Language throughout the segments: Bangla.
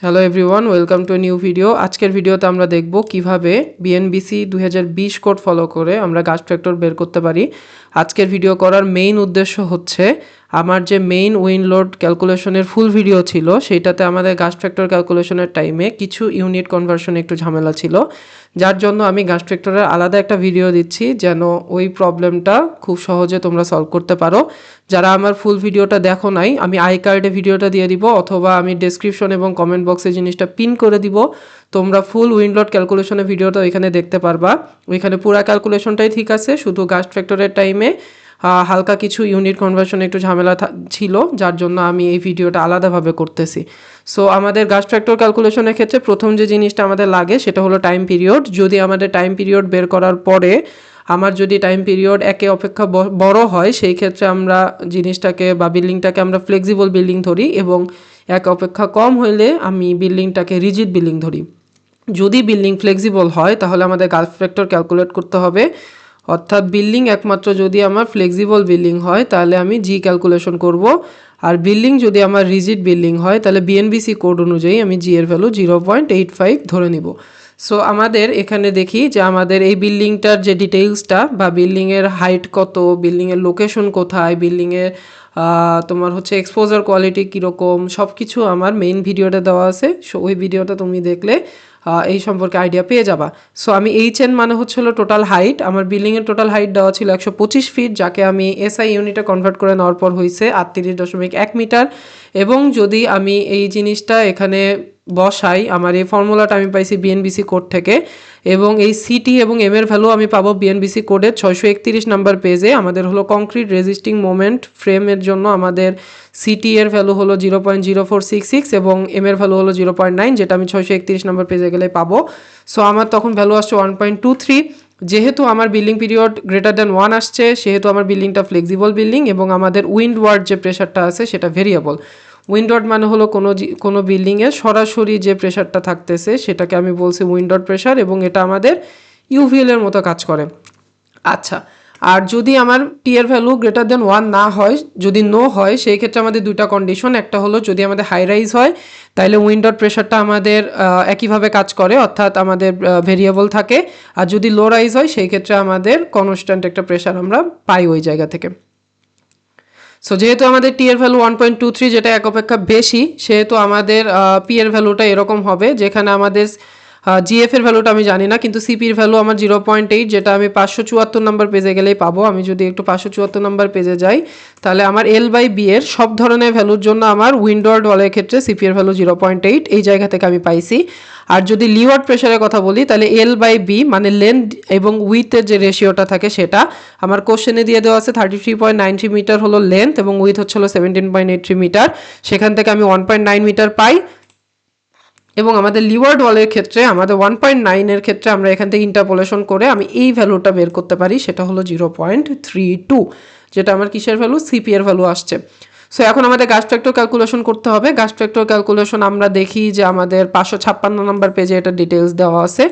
Hello everyone, welcome to new video. আজকের ভিডিওতে আমরা দেখব কিভাবে বিএনবিসি 2020 কোড ফলো করে আমরা গাছ ট্র্যাক্টর বের করতে পারি। আজকের ভিডিও করার মেইন উদ্দেশ্য হচ্ছে আমার যে মেইন উইন্ড লোড ক্যালকুলেশনের ফুল ভিডিও ছিল সেইটাতে আমাদের গাছ ট্র্যাক্টর ক্যালকুলেশনের টাইমে কিছু ইউনিট কনভার্সনে একটু ঝামেলা ছিল, যার জন্য আমি গাছ ট্র্যাক্টরের আলাদা একটা ভিডিও দিচ্ছি যেন ওই প্রবলেমটা খুব সহজে তোমরা সলভ করতে পারো। যারা আমার ফুল ভিডিওটা দেখো নাই, আমি আই কার্ডে ভিডিওটা দিয়ে দিব অথবা আমি ডেসক্রিপশন এবং কমেন্ট বক্সে জিনিসটা পিন করে দিব। তোমরা ফুল উইন্ডলোড ক্যালকুলেশনের ভিডিওটা ওইখানে দেখতে পারবা। ওইখানে পুরো ক্যালকুলেশনটাই ঠিক আছে, শুধু গাছ ট্র্যাক্টরের টাইমে হালকা কিছু ইউনিট কনভার্সনে একটু ঝামেলা ছিল, যার জন্য আমি এই ভিডিওটা আলাদাভাবে করতেছি। সো আমাদের গাছ ট্র্যাক্টর ক্যালকুলেশনের ক্ষেত্রে প্রথম যে জিনিসটা আমাদের লাগে সেটা হলো টাইম পিরিয়ড। যদি আমাদের টাইম পিরিয়ড বের করার পরে আমার যদি টাইম পিরিয়ড একে অপেক্ষা বড় হয়, সেই ক্ষেত্রে আমরা জিনিসটাকে বা বিল্ডিংটাকে আমরা ফ্লেক্সিবল বিল্ডিং ধরি, এবং এক অপেক্ষা কম হইলে আমি বিল্ডিংটাকে রিজিড বিল্ডিং ধরি। যদি বিল্ডিং ফ্লেক্সিবল হয় তাহলে আমাদের গাছ ফ্যাক্টর ক্যালকুলেট করতে হবে, অর্থাৎ বিল্ডিং একমাত্র যদি আমার ফ্লেক্সিবল বিল্ডিং হয় তাহলে আমি জি ক্যালকুলেশন করব, আর বিল্ডিং যদি আমার রিজিড বিল্ডিং হয় তাহলে বিএনবিসি কোড অনুযায়ী আমি জি এর ভ্যালু 0.85 ধরে নিব। সো আমাদের এখানে দেখি যে আমাদের এই বিল্ডিংটার যে ডিটেইলসটা বা বিল্ডিংয়ের হাইট কত, বিল্ডিংয়ের লোকেশন কোথায়, বিল্ডিংয়ের তোমার হচ্ছে এক্সপোজার কোয়ালিটি কীরকম, সব কিছু আমার মেইন ভিডিওটা দেওয়া আছে। সো ওই ভিডিওটা তুমি দেখলে এই সম্পর্কে আইডিয়া পেয়ে যাবা। সো আমি এইচএন মানে হচ্ছে হলো টোটাল হাইট, আমার বিল্ডিংয়ের টোটাল হাইট দেওয়া ছিল 125 ফিট, যাকে আমি এসআই ইউনিটে কনভার্ট করে নেওয়ার পর হয়েছে 38.1 মিটার। এবং যদি আমি এই জিনিসটা এখানে বসাই, আমার এই ফর্মুলাটা আমি পাইছি বিএনবিসি কোড থেকে, এবং এই সিটি এবং এম এর ভ্যালু আমি পাবো বিএনবিসি কোডের 631 নাম্বার পেজে। আমাদের হলো কংক্রিট রেজিস্টিং মোমেন্ট ফ্রেমের জন্য আমাদের সিটি এর ভ্যালু হলো 0.0466 এবং এম এর ভ্যালু হলো 0.9, যেটা আমি 631 নাম্বার পেজে গেলে পাবো। সো আমার তখন ভ্যালু আসছে 1.23। যেহেতু আমার বিল্ডিং পিরিয়ড গ্রেটার দ্যান 1 আসছে, সেহেতু আমার বিল্ডিংটা ফ্লেক্সিবল বিল্ডিং, এবং আমাদের উইন্ড ওয়ার্ড যে প্রেশারটা আছে সেটা ভেরিয়েবল। উইন্ডোড মানে হলো কোনো বিল্ডিংয়ে সরাসরি যে প্রেশারটা থাকতেছে সেটাকে আমি বলছি উইন্ডোড প্রেশার, এবং এটা আমাদের ইউভিএল এর মতো কাজ করে। আচ্ছা, আর যদি আমার টি এর ভ্যালু গ্রেটার দেন 1 না হয়, যদি নো হয়, সেই ক্ষেত্রে আমাদের দুইটা কন্ডিশন। একটা হলো যদি আমাদের হাই রাইজ হয় তাহলে উইন্ডোড প্রেশারটা আমাদের একইভাবে কাজ করে, অর্থাৎ আমাদের ভেরিয়েবল থাকে। আর যদি লো রাইজ হয় সেই ক্ষেত্রে আমাদের কনস্ট্যান্ট একটা প্রেশার আমরা পাই ওই জায়গা থেকে। সো যেহেতু আমাদের টি এর ভ্যালু 1.23, যেটা এক অপেক্ষা বেশি, সেহেতু আমাদের পি এর ভ্যালুটা এরকম হবে, যেখানে আমাদের জিএফ এর ভ্যালুটা আমি জানি না, কিন্তু সিপির ভ্যালু আমার 0.8, যেটা আমি 574 নাম্বার পেজে গেলেই পাবো। আমি যদি একটু 574 নাম্বার পেজে যাই তাহলে আমার এল বাই বি এর সব ধরনের ভ্যালুর জন্য আমার উইন্ডোয়ার্ড ওয়ালের ক্ষেত্রে সিপি এর ভ্যালু 0.8 এই জায়গা থেকে আমি পাইছি। আর যদি লিওয়ার্ড প্রেশারের কথা বলি তাহলে এল বাই বি মানে লেন্থ এবং উইথের যে রেশিওটা থাকে সেটা আমার কোশ্চেনে দিয়ে দেওয়া আছে। 33.93 মিটার হলো লেন্থ এবং উইথ হচ্ছে হলো 17.83 মিটার, সেখান থেকে আমি 1.9 মিটার পাই। এবং আমাদের লিওয়ার্ড ওয়ালের ক্ষেত্রে আমাদের 1.9 এর ক্ষেত্রে আমরা এখান থেকে ইন্টারপোলেশন করে আমি এই ভ্যালুটা বের করতে পারি, সেটা হলো 0.32, যেটা আমার কিসের ভ্যালু, সিপি এর ভ্যালু আসছে। সো এখন আমাদের গাছ ট্র্যাক্টর ক্যালকুলেশন করতে হবে। গাছ ট্র্যাক্টর ক্যালকুলেশন আমরা দেখি যে আমাদের 556 নাম্বার পেজে এটা ডিটেলস দেওয়া আছে।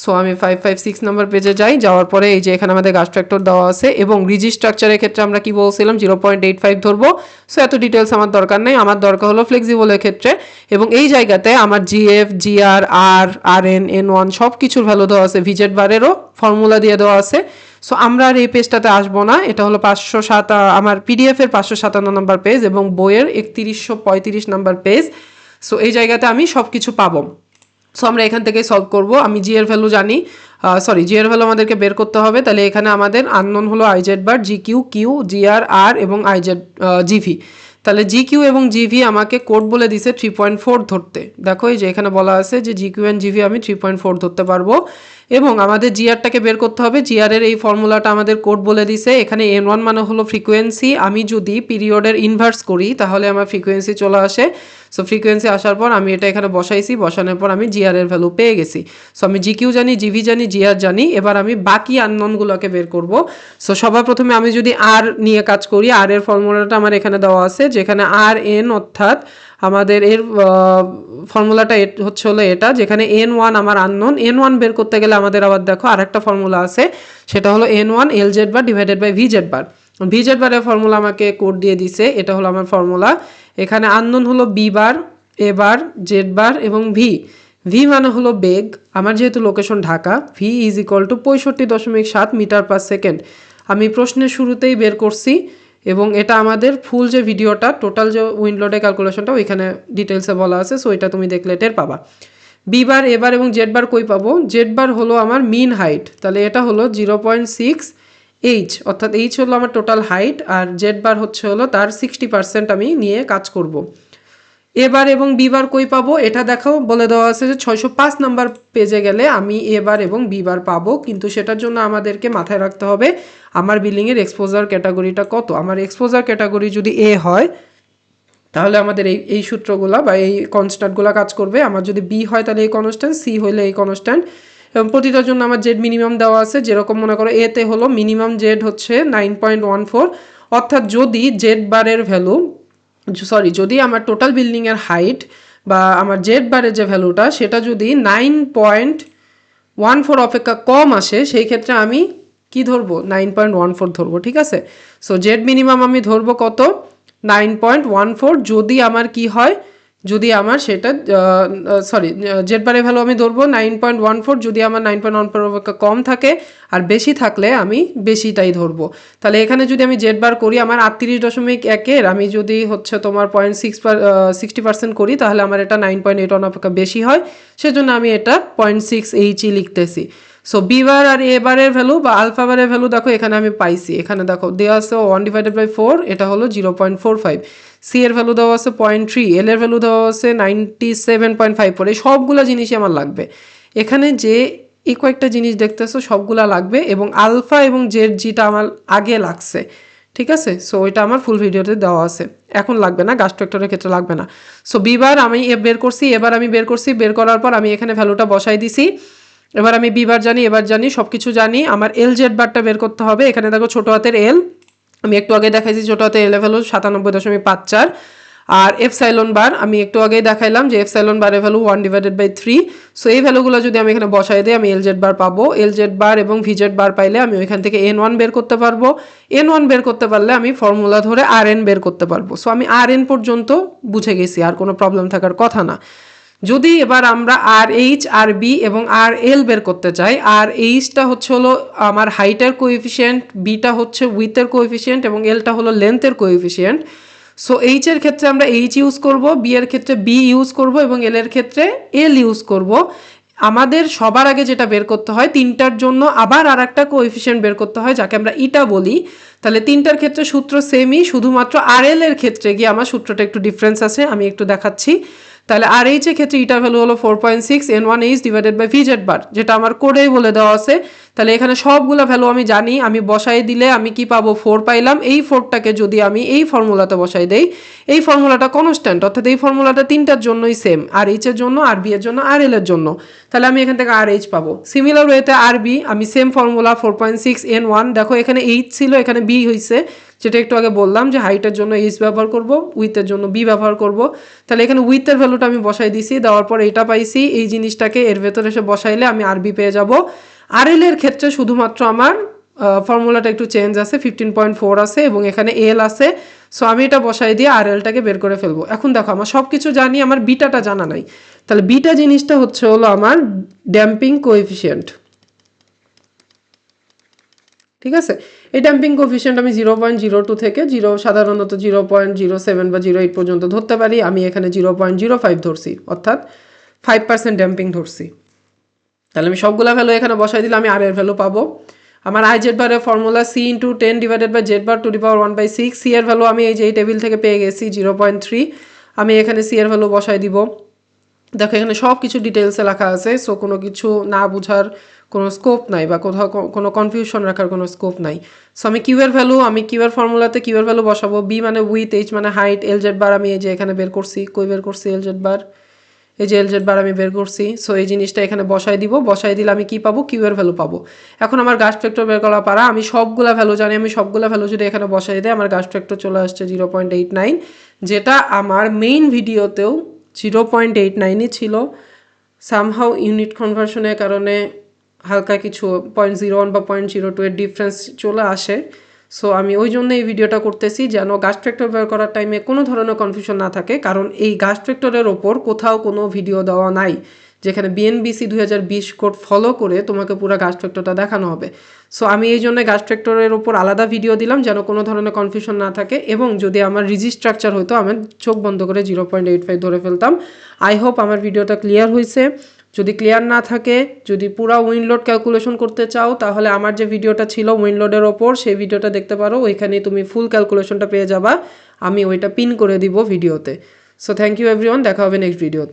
সো আমি 556 নাম্বার পেজে যাই, যাওয়ার পরে এই যে এখানে আমাদের গাছ ট্র্যাক্টর দেওয়া আছে, এবং রিজিড স্ট্রাকচারের ক্ষেত্রে আমরা কি বলছিলাম 0.85 ধরবো। সো এত ডিটেলস আমার দরকার নেই, আমার দরকার হলো ফ্লেক্সিবলের ক্ষেত্রে। এবং এই জায়গাতে আমার জিএফ, জিআর, আর এন, N1 সব কিছুর ভ্যালু দেওয়া আছে, ভিজেড বারেরও ফর্মুলা দিয়ে দেওয়া আছে। সো আমরা আর এই পেজটাতে আসবো না, এটা হলো 507 আমার পিডিএফ এর 557 নাম্বার পেজ এবং বইয়ের 3135 নাম্বার পেজ। সো এই জায়গাতে আমি সব কিছু পাবো। সো আমরা এখান থেকে সলভ করব। আমি জি এর ভ্যালু জানি, জি এর ভ্যালু আমাদেরকে বের করতে হবে। তাহলে এখানে আমাদের আননোন হলো আইজেড বার, জি কিউ, কিউ, জিআর, আর এবং আইজেড জিভি। তাহলে জি কিউ এবং জিভি আমাকে কোড বলে দিছে 3.4 ধরতে। দেখো এই যে এখানে বলা আছে যে জি কিউ এন্ড জিভি আমি 3.4 ধরতে পারবো। এবং আমাদের জিআরটাকে বের করতে হবে। জিআর এর এই ফর্মুলাটা আমাদের কোড বলে দিছে। এখানে N1 মানে হলো ফ্রিকোয়েন্সি, আমি যদি পিরিয়ডের ইনভার্স করি তাহলে আমার ফ্রিকোয়েন্সি চলে আসে। সো ফ্রিকোয়েন্সি আসার পর আমি এটা এখানে বসাইছি, বসানোর পর আমি জিআর এর ভ্যালু পেয়ে গেছি। সো আমি জি কিউ জানি, জিভি জানি, জিআর জানি। এবার আমি বাকি আননোনগুলোকে বের করব। সো সবার প্রথমে আমি যদি আর নিয়ে কাজ করি, আর এর ফর্মুলাটা আমার এখানে দেওয়া আছে, যেখানে আর এন, অর্থাৎ আমাদের এর ফর্মুলাটা হচ্ছে হলো এটা, যেখানে N1 আমার আননোন। N1 বের করতে গেলে আমাদের আবার দেখো আরেকটা ফর্মুলা আছে, সেটা হলো N1 LZ bar divided by VZ bar. VZ বারের ফর্মুলা আমাকে কোড দিয়ে দিছে, এটা হলো আমার ফর্মুলা। এখানে আননোন হলো বি বার, এ বার, জেড বার এবং ভি। ভি মানে হলো বেগ, আমার যেহেতু location Dhaka, V is equal to 65.7 metre per second. আমি প্রশ্নের শুরুতেই বের করছি এবং এটা আমাদের ফুল যে ভিডিওটা টোটাল যে উইন্ড লোডের ক্যালকুলেশনটা ওইখানে ডিটেলসে বলা আছে, সো এটা তুমি দেখলে টের পাবা। বি বার, এ বার এবং জেড বার কই পাবো? জেড বার হলো আমার মিন হাইট, তাহলে এটা হলো 0.6 এইচ, অর্থাৎ এইচ হলো আমার টোটাল হাইট আর জেড বার হলো তার 60% আমি নিয়ে কাজ করব। এবার এবং বিবার কই পাবো এটা দেখাও, বলে দেওয়া আছে যে 605 নাম্বার পেজে গেলে আমি এবার এবং বিবার পাবো, কিন্তু সেটার জন্য আমাদেরকে মাথায় রাখতে হবে আমার বিল্ডিংয়ের এক্সপোজার ক্যাটাগরিটা কত। আমার এক্সপোজার ক্যাটাগরি যদি এ হয় তাহলে আমাদের এই সূত্রগুলা বা এই কনস্ট্যান্টগুলো কাজ করবে। আমার যদি বি হয় তাহলে এই কনস্ট্যান্ট, সি হইলে এই কনস্ট্যান্ট, এবং প্রতিটার জন্য আমার জেড মিনিমাম দেওয়া আছে। যেরকম মনে করো এতে হলো মিনিমাম জেড হচ্ছে 9.14, অর্থাৎ যদি জেড বারের ভ্যালু যদি আমার টোটাল বিল্ডিংয়ের হাইট বা আমার জেড বারের যে ভ্যালুটা সেটা যদি 9.14 অপেক্ষা কম আসে, সেই ক্ষেত্রে আমি কি ধরবো? 9.14 ধরবো, ঠিক আছে। সো জেড মিনিমাম আমি ধরবো কত? 9.14। যদি আমার কি হয়, যদি আমার সেটা জেড বারের ভ্যালু আমি ধরবো 9.14, যদি আমার 9.14 অপেক্ষা কম থাকে, আর বেশি থাকলে আমি বেশিটাই ধরবো। তাহলে এখানে যদি আমি জেড বার করি আমার 38.1-এর আমি যদি তোমার 60% করি, তাহলে আমার এটা 9.81 অপেক্ষা বেশি হয়, সেজন্য আমি এটা 0.6 লিখতেছি। সো বি বার আর এ বারের ভ্যালু বা আলফা বারের ভ্যালু দেখো এখানে আমি পাইছি, এখানে দেখো দেওয়া আছে 1/4, এটা হলো 0.45। সি এর ভ্যালু দেওয়া আছে 0.3, এল এর ভ্যালু দেওয়া আছে 97.54। এই সবগুলো জিনিসই আমার লাগবে। এখানে যে এই কয়েকটা জিনিস দেখতেছো সবগুলা লাগবে, এবং আলফা এবং জেড যেটা আমার আগে লাগছে, ঠিক আছে। সো ওইটা আমার ফুল ভিডিওতে দেওয়া আছে, এখন লাগবে না, গাছ ট্রাক্টরের ক্ষেত্রে লাগবে না। সো বিবার আমি বের করছি, এবার আমি বের করছি, বের করার পর আমি এখানে ভ্যালুটা বসাই দিছি। এবার আমি বিবার জানি, এবার জানি, সব কিছু জানি। আমার এল জেড বারটা বের করতে হবে। এখানে দেখো ছোটো হাতের এল, আমি একটু আগে দেখাইছি ছোটো হাতের এল ভ্যালু 97.54, আর এফসাইলন বার আমি একটু আগেই দেখাইলাম যে এফসাইলন বারের ভ্যালু 1/3। সো এই ভ্যালুগুলো যদি আমি এখানে বসাই দিই আমি এল জেড বার পাবো। এল জেড বার এবং ভি জেড বার পাইলে আমি ওইখান থেকে N1 বের করতে পারবো। N1 বের করতে পারলে আমি ফর্মুলা ধরে RN বের করতে পারবো। সো আমি RN পর্যন্ত বুঝে গেছি, আর কোনো প্রবলেম থাকার কথা না। যদি এবার আমরা আর এইচ, আর বি এবং আর এল বের করতে চাই, আর এইচটা হলো আমার হাইটের কোএফিসিয়েন্ট, বিটা হচ্ছে উইথের কোএফিসিয়েন্ট এবং এলটা হলো লেন্থের কোএফিসিয়েন্ট। সো এইচ এর ক্ষেত্রে আমরা এইচ ইউজ করব, বি এর ক্ষেত্রে বি ইউজ করব এবং এল এর ক্ষেত্রে এল ইউজ করব। আমাদের সবার আগে যেটা বের করতে হয়, তিনটার জন্য আবার আর একটা কোএফিসিয়েন্ট বের করতে হয় যাকে আমরা ইটা বলি। তাহলে তিনটার ক্ষেত্রে সূত্র সেমই, শুধুমাত্র আর এল এর ক্ষেত্রে গিয়ে আমার সূত্রটা একটু ডিফারেন্স আছে, আমি একটু দেখাচ্ছি। তাহলে আর এইচ এর ক্ষেত্রে ইটার ভ্যালু হলো 4.6 N1H divided by V Z bar, যেটা আমার কোডেই বলে দেওয়া আছে। তাহলে এখানে সবগুলো ভ্যালু আমি জানি, আমি বসাই দিলে আমি কি পাবো? 4 পাইলাম। এই 4টাকে যদি আমি এই ফর্মুলাতে বসাই দেই, এই ফর্মুলাটা কনস্ট্যান্ট, অর্থাৎ এই ফর্মুলাটা তিনটার জন্যই সেম, আর এইচ এর জন্য, আর বি এর জন্য, আর এল এর জন্য। তাহলে আমি এখান থেকে আর এইচ পাবো। সিমিলার ওয়েতে আর বি আমি সেম ফর্মুলা 4.6 N1, দেখো এখানে এইচ ছিল, এখানে বি হয়েছে, যেটা একটু আগে বললাম যে হাইটের জন্য এইচ ব্যবহার করব, উইথের জন্য বি ব্যবহার করব। তাহলে এখানে উইথের ভ্যালুটা আমি বসাই দিছি, দেওয়ার পর এটা পাইছি, এই জিনিসটাকে এর ভেতরে এসে বসাইলে আমি আর বি পেয়ে যাব। আর এল এর ক্ষেত্রে শুধুমাত্র আমার ফর্মুলাটা একটু চেঞ্জ আছে, 15.4 আছে এবং এখানে এল আছে। সো আমি এটা বসাই দিয়ে আর এলটাকে বের করে ফেলবো। এখন দেখো আমার সব কিছু জানি, আমার বিটাটা জানা নাই। তাহলে বিটা জিনিসটা হলো আমার ড্যাম্পিং কোএফিসিয়েন্ট, ঠিক আছে। এই ড্যাম্পিং কোএফিসিয়েন্ট আমি 0.02 থেকে সাধারণত 0.07 বা 0.8 পর্যন্ত ধরতে পারি। আমি এখানে 0.05 ধরছি, অর্থাৎ 5% ড্যাম্পিং ধরছি। তাহলে আমি সবগুলা ভ্যালু এখানে বসাই দিলে আমি আর এর ভ্যালু পাবো। আমার আই জেড বারের formula C into 10 divided by Z bar to the power 1/6। C এর ভ্যালু আমি এই টেবিল থেকে পেয়ে গেছি 0.3। আমি এখানে সি এর ভ্যালু বসাই দিব। দেখো এখানে সব কিছু ডিটেলসে লেখা আছে, সো কোনো কিছু না বুঝার কোনো স্কোপ নাই বা কোথাও কোনো কনফিউশন রাখার কোনো স্কোপ নাই। সো আমি কিউ এর ভ্যালু, আমি কিউ এর ফর্মুলাতে কিউ এর ভ্যালু বসাবো। বি মানে উইথ, এইচ মানে হাইট, এল জেড বার আমি এই যে এখানে বের করছি, কই বের করছি এল জেড বার, এই যে এল জেড বার আমি বের করছি। সো এই জিনিসটা এখানে বসাই দিব, বসাই দিলে আমি কি পাবো? কিউ এর ভ্যালু পাবো। এখন আমার গাছ ফ্যাক্টর বের করা পারা, আমি সবগুলা ভ্যালু জানি, আমি সবগুলা ভ্যালু যদি এখানে বসাই দিই আমার গাছ ফ্যাক্টর চলে আসছে 0.89, যেটা আমার মেইন ভিডিওতেও 0.89ই ছিল। সামহাউ ইউনিট কনভার্সনের কারণে হালকা কিছু 0.01 বা 0.02 এর ডিফারেন্স চলে আসে। সো আমি ওই জন্য এই ভিডিওটা করতেছি যেন গাছ ট্র্যাক্টর বের করার টাইমে কোনো ধরনের কনফিউশন না থাকে, কারণ এই গাছ ট্র্যাক্টরের ওপর কোথাও কোনো ভিডিও দেওয়া নাই যেখানে বিএনবিসি 2020 কোড ফলো করে তোমাকে পুরো গাছ ট্র্যাক্টরটা দেখানো হবে। সো আমি এই জন্য গাছ ট্র্যাক্টরের ওপর আলাদা ভিডিও দিলাম যেন কোনো ধরনের কনফিউশন না থাকে, এবং যদি আমার রিজি স্ট্রাকচার হতো আমি চোখ বন্ধ করে 0.85 ধরে ফেলতাম। আই হোপ আমার ভিডিওটা ক্লিয়ার হয়েছে। যদি ক্লিয়ার না থাকে, যদি পুরো উইন্ড লোড ক্যালকুলেশন করতে চাও, তাহলে আমার যে ভিডিওটা ছিল উইন্ড লোডের ওপর সেই ভিডিওটা দেখতে পারো, ওইখানে তুমি ফুল ক্যালকুলেশনটা পেয়ে যাবা। আমি ওইটা পিন করে দিব ভিডিওতে। সো থ্যাংক ইউ এভরিওয়ান, দেখা হবে নেক্সট ভিডিওতে।